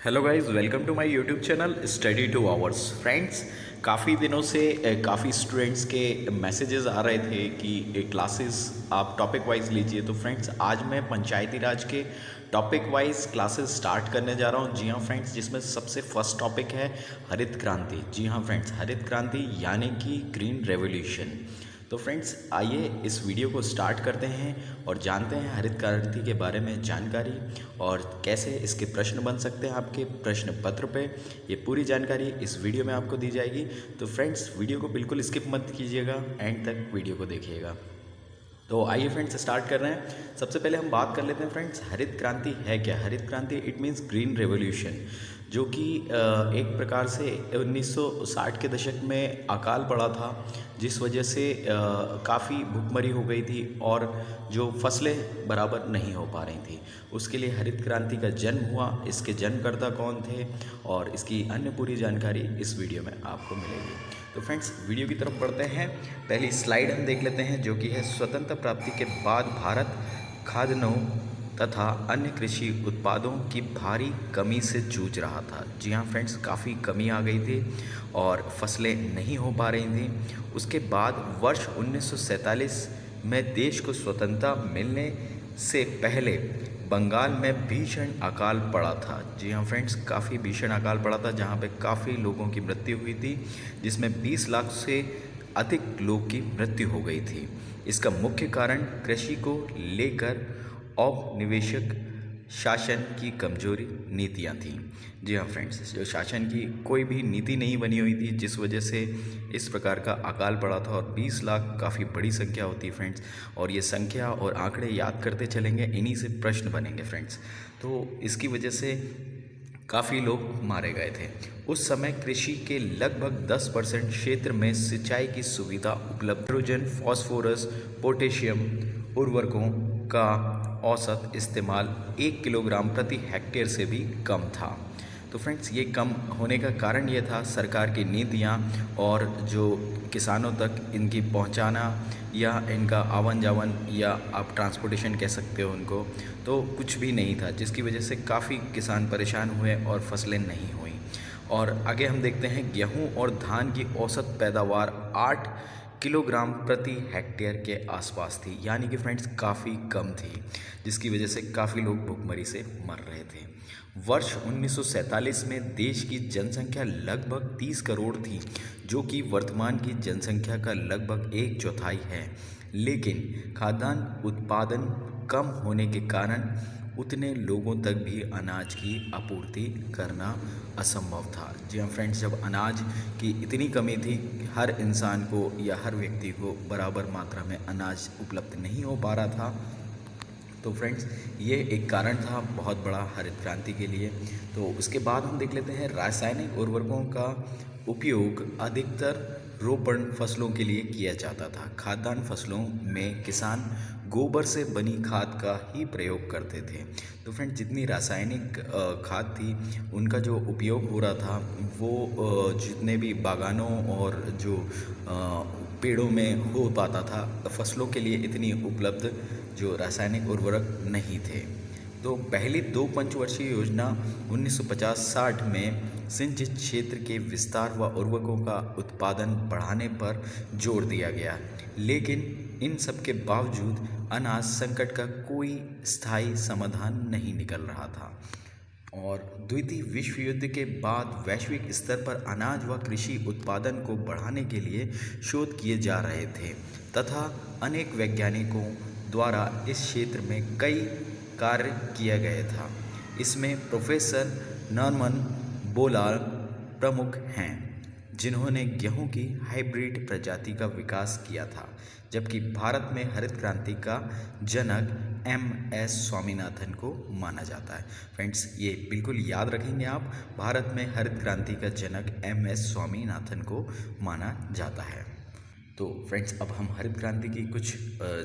Hello guys, welcome to my YouTube channel study 2 hours. Friends, काफ़ी दिनों से काफ़ी स्टूडेंट्स के मैसेजेस आ रहे थे कि क्लासेस आप टॉपिक वाइज लीजिए। तो फ्रेंड्स, आज मैं पंचायती राज के टॉपिक वाइज क्लासेस स्टार्ट करने जा रहा हूं। जी हाँ फ्रेंड्स, जिसमें सबसे फर्स्ट टॉपिक है हरित क्रांति। जी हाँ फ्रेंड्स, हरित क्रांति यानी कि ग्रीन रेवोल्यूशन। तो फ्रेंड्स, आइए इस वीडियो को स्टार्ट करते हैं और जानते हैं हरित क्रांति के बारे में जानकारी और कैसे इसके प्रश्न बन सकते हैं आपके प्रश्न पत्र पे। ये पूरी जानकारी इस वीडियो में आपको दी जाएगी। तो फ्रेंड्स, वीडियो को बिल्कुल स्किप मत कीजिएगा, एंड तक वीडियो को देखिएगा। तो आइए फ्रेंड्स, स्टार्ट कर रहे हैं। सबसे पहले हम बात कर लेते हैं फ्रेंड्स, हरित क्रांति है क्या। हरित क्रांति इट मीन्स ग्रीन रेवोल्यूशन, जो कि एक प्रकार से 1960 के दशक में अकाल पड़ा था, जिस वजह से काफ़ी भुखमरी हो गई थी और जो फसलें बराबर नहीं हो पा रही थी। उसके लिए हरित क्रांति का जन्म हुआ। इसके जन्मकर्ता कौन थे और इसकी अन्य पूरी जानकारी इस वीडियो में आपको मिलेगी। तो फ्रेंड्स, वीडियो की तरफ बढ़ते हैं। पहली स्लाइड हम देख लेते हैं, जो कि है स्वतंत्र प्राप्ति के बाद भारत खाद्यान्नों तथा अन्य कृषि उत्पादों की भारी कमी से जूझ रहा था। जी हाँ फ्रेंड्स, काफ़ी कमी आ गई थी और फसलें नहीं हो पा रही थी। उसके बाद वर्ष 1947 में देश को स्वतंत्रता मिलने से पहले बंगाल में भीषण अकाल पड़ा था। जी हाँ फ्रेंड्स, काफ़ी भीषण अकाल पड़ा था, जहाँ पे काफ़ी लोगों की मृत्यु हुई थी, जिसमें 20 लाख से अधिक लोग की मृत्यु हो गई थी। इसका मुख्य कारण कृषि को लेकर औपनिवेशिक शासन की कमजोरी नीतियाँ थीं। जी हाँ फ्रेंड्स, जो शासन की कोई भी नीति नहीं बनी हुई थी, जिस वजह से इस प्रकार का अकाल पड़ा था। और 20 लाख काफ़ी बड़ी संख्या होती है फ्रेंड्स, और ये संख्या और आंकड़े याद करते चलेंगे, इन्हीं से प्रश्न बनेंगे फ्रेंड्स। तो इसकी वजह से काफ़ी लोग मारे गए थे। उस समय कृषि के लगभग 10% क्षेत्र में सिंचाई की सुविधा उपलब्ध। नाइट्रोजन, फास्फोरस, पोटेशियम उर्वरकों का औसत इस्तेमाल 1 किलोग्राम प्रति हेक्टेयर से भी कम था। तो फ्रेंड्स, ये कम होने का कारण ये था सरकार की नीतियाँ और जो किसानों तक इनकी पहुँचाना या इनका आवन जावन, या आप ट्रांसपोर्टेशन कह सकते हो उनको, तो कुछ भी नहीं था, जिसकी वजह से काफ़ी किसान परेशान हुए और फसलें नहीं हुई। और आगे हम देखते हैं, गेहूं और धान की औसत पैदावार 8 किलोग्राम प्रति हेक्टेयर के आसपास थी, यानी कि फ्रेंड्स काफ़ी कम थी, जिसकी वजह से काफ़ी लोग भुखमरी से मर रहे थे। वर्ष 1947 में देश की जनसंख्या लगभग 30 करोड़ थी, जो कि वर्तमान की जनसंख्या का लगभग 1/4 है। लेकिन खाद्यान्न उत्पादन कम होने के कारण उतने लोगों तक भी अनाज की आपूर्ति करना असंभव था। जी हाँ फ्रेंड्स, जब अनाज की इतनी कमी थी, हर इंसान को या हर व्यक्ति को बराबर मात्रा में अनाज उपलब्ध नहीं हो पा रहा था, तो फ्रेंड्स ये एक कारण था बहुत बड़ा हरित क्रांति के लिए। तो उसके बाद हम देख लेते हैं, रासायनिक उर्वरकों का उपयोग अधिकतर रोपण फसलों के लिए किया जाता था। खाद्यान्न फसलों में किसान गोबर से बनी खाद का ही प्रयोग करते थे। तो फ्रेंड्स, जितनी रासायनिक खाद थी, उनका जो उपयोग हो रहा था, वो जितने भी बागानों और जो पेड़ों में हो पाता था, फसलों के लिए इतनी उपलब्ध जो रासायनिक उर्वरक नहीं थे। तो पहली 2 पंचवर्षीय योजना 1950-60 में सिंचित क्षेत्र के विस्तार व उर्वरकों का उत्पादन बढ़ाने पर जोर दिया गया, लेकिन इन सब के बावजूद अनाज संकट का कोई स्थायी समाधान नहीं निकल रहा था। और द्वितीय विश्व युद्ध के बाद वैश्विक स्तर पर अनाज व कृषि उत्पादन को बढ़ाने के लिए शोध किए जा रहे थे, तथा अनेक वैज्ञानिकों द्वारा इस क्षेत्र में कई कार्य किया गया था। इसमें प्रोफेसर नॉर्मन बोरलाग प्रमुख हैं, जिन्होंने गेहूं की हाइब्रिड प्रजाति का विकास किया था, जबकि भारत में हरित क्रांति का जनक MS स्वामीनाथन को माना जाता है। फ्रेंड्स, ये बिल्कुल याद रखेंगे आप, भारत में हरित क्रांति का जनक MS स्वामीनाथन को माना जाता है। तो फ्रेंड्स, अब हम हरित क्रांति की कुछ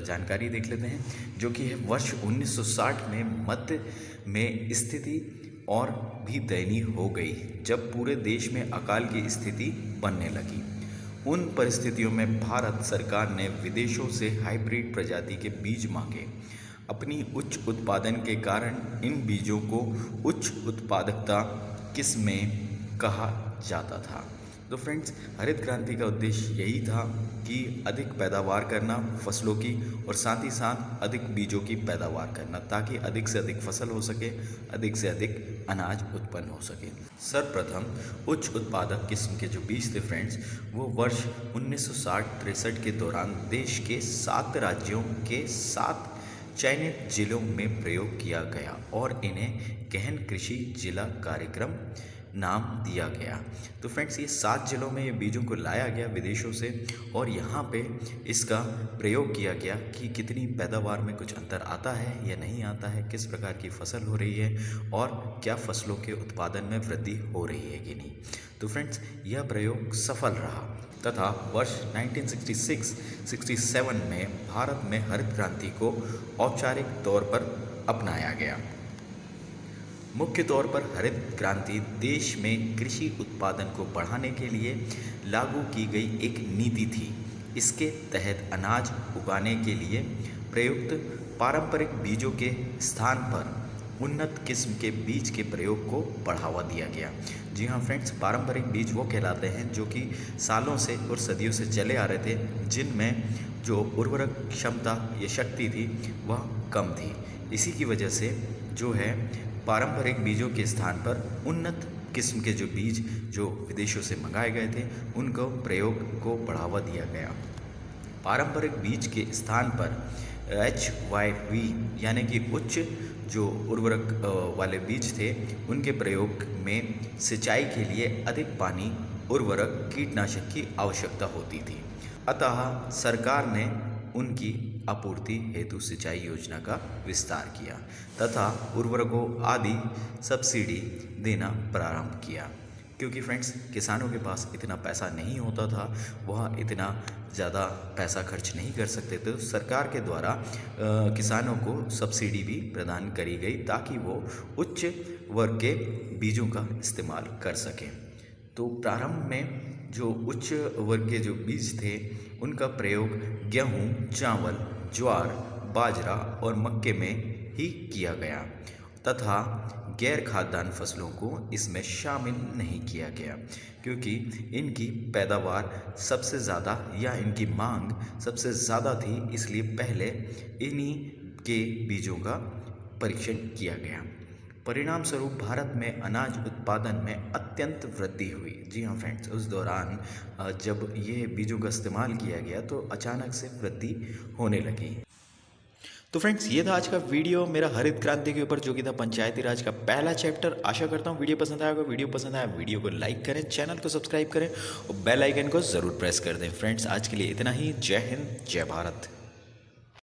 जानकारी देख लेते हैं, जो कि है वर्ष 1960 में मध्य में स्थिति और भी दयनीय हो गई, जब पूरे देश में अकाल की स्थिति बनने लगी। उन परिस्थितियों में भारत सरकार ने विदेशों से हाइब्रिड प्रजाति के बीज मांगे। अपनी उच्च उत्पादन के कारण इन बीजों को उच्च उत्पादकता किस्में कहा जाता था। तो फ्रेंड्स, हरित क्रांति का उद्देश्य यही था कि अधिक पैदावार करना फसलों की और साथ ही साथ अधिक बीजों की पैदावार करना, ताकि अधिक से अधिक फसल हो सके, अधिक से अधिक अनाज उत्पन्न हो सके। सर्वप्रथम उच्च उत्पादक किस्म के जो बीज थे फ्रेंड्स, वो वर्ष 1960-63 के दौरान देश के 7 राज्यों के 7 चयनित जिलों में प्रयोग किया गया और इन्हें गहन कृषि जिला कार्यक्रम नाम दिया गया। तो फ्रेंड्स, ये 7 जिलों में ये बीजों को लाया गया विदेशों से और यहाँ पे इसका प्रयोग किया गया कि कितनी पैदावार में कुछ अंतर आता है या नहीं आता है, किस प्रकार की फसल हो रही है और क्या फसलों के उत्पादन में वृद्धि हो रही है कि नहीं। तो फ्रेंड्स, यह प्रयोग सफल रहा तथा वर्ष 1966-67 में भारत में हरित क्रांति को औपचारिक तौर पर अपनाया गया। मुख्य तौर पर हरित क्रांति देश में कृषि उत्पादन को बढ़ाने के लिए लागू की गई एक नीति थी। इसके तहत अनाज उगाने के लिए प्रयुक्त पारंपरिक बीजों के स्थान पर उन्नत किस्म के बीज के प्रयोग को बढ़ावा दिया गया। जी हाँ फ्रेंड्स, पारंपरिक बीज वो कहलाते हैं जो कि सालों से और सदियों से चले आ रहे थे, जिनमें जो उर्वरक क्षमता या शक्ति थी वह कम थी। इसी की वजह से जो है पारंपरिक बीजों के स्थान पर उन्नत किस्म के जो बीज जो विदेशों से मंगाए गए थे उनको प्रयोग को बढ़ावा दिया गया। पारंपरिक बीज के स्थान पर HYV यानी कि उच्च जो उर्वरक वाले बीज थे उनके प्रयोग में सिंचाई के लिए अधिक पानी, उर्वरक, कीटनाशक की आवश्यकता होती थी। अतः सरकार ने उनकी आपूर्ति हेतु सिंचाई योजना का विस्तार किया तथा उर्वरकों आदि सब्सिडी देना प्रारंभ किया, क्योंकि फ्रेंड्स किसानों के पास इतना पैसा नहीं होता था, वह इतना ज़्यादा पैसा खर्च नहीं कर सकते थे। तो सरकार के द्वारा किसानों को सब्सिडी भी प्रदान करी गई ताकि वो उच्च वर्ग के बीजों का इस्तेमाल कर सकें। तो प्रारंभ में जो उच्च वर्ग के जो बीज थे उनका प्रयोग गेहूँ, चावल, ज्वार, बाजरा और मक्के में ही किया गया तथा गैर खाद्यान्न फसलों को इसमें शामिल नहीं किया गया, क्योंकि इनकी पैदावार सबसे ज़्यादा या इनकी मांग सबसे ज़्यादा थी, इसलिए पहले इन्हीं के बीजों का परीक्षण किया गया। परिणाम स्वरूप भारत में अनाज उत्पादन में अत्यंत वृद्धि हुई। जी हाँ फ्रेंड्स, उस दौरान जब ये बीजों का इस्तेमाल किया गया तो अचानक से वृद्धि होने लगी। तो फ्रेंड्स, ये था आज का वीडियो मेरा हरित क्रांति के ऊपर, जो कि था पंचायती राज का पहला चैप्टर। आशा करता हूँ वीडियो पसंद आएगा। वीडियो पसंद आया वीडियो को लाइक करें, चैनल को सब्सक्राइब करें और बेल आइकन को ज़रूर प्रेस कर दें। फ्रेंड्स, आज के लिए इतना ही। जय हिंद, जय भारत।